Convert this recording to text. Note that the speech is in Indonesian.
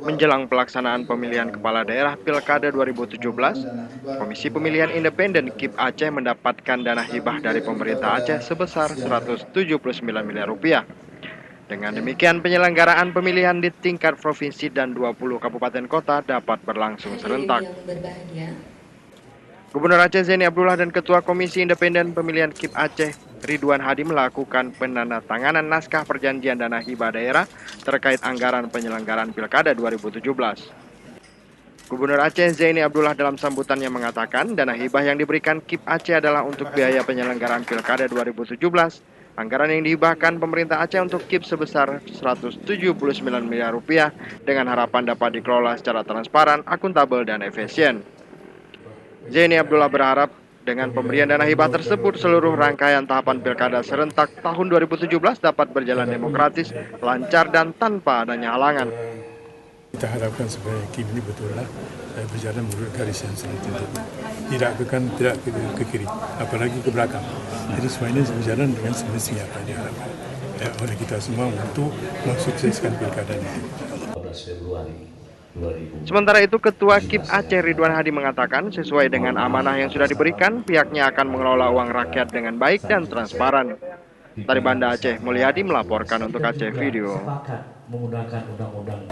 Menjelang pelaksanaan pemilihan kepala daerah Pilkada 2017, Komisi Pemilihan Independen KIP Aceh mendapatkan dana hibah dari pemerintah Aceh sebesar Rp179 miliar. Dengan demikian, penyelenggaraan pemilihan di tingkat provinsi dan 20 kabupaten kota dapat berlangsung serentak. Gubernur Aceh Zaini Abdullah dan Ketua Komisi Independen Pemilihan KIP Aceh Ridwan Hadi melakukan penandatanganan naskah perjanjian dana hibah daerah terkait anggaran penyelenggaraan Pilkada 2017. Gubernur Aceh Zaini Abdullah dalam sambutannya mengatakan dana hibah yang diberikan KIP Aceh adalah untuk biaya penyelenggaraan Pilkada 2017. Anggaran yang dihibahkan pemerintah Aceh untuk KIP sebesar Rp179 miliar dengan harapan dapat dikelola secara transparan, akuntabel, dan efisien. Zaini Abdullah berharap dengan pemberian dana hibah tersebut, seluruh rangkaian tahapan Pilkada serentak tahun 2017 dapat berjalan demokratis, lancar, dan tanpa adanya halangan. Kita harapkan supaya KIP ini betullah berjalan menurut garis yang sudah ditentukan. Tidak ke kiri, apalagi ke belakang. Jadi semua ini berjalan dengan semestinya apa yang diharapkan oleh kita semua untuk mensukseskan Pilkada ini. Sementara itu, Ketua KIP Aceh Ridwan Hadi mengatakan sesuai dengan amanah yang sudah diberikan, pihaknya akan mengelola uang rakyat dengan baik dan transparan. Dari Banda Aceh, Mulyadi melaporkan untuk Aceh Video. Menggunakan undang-undang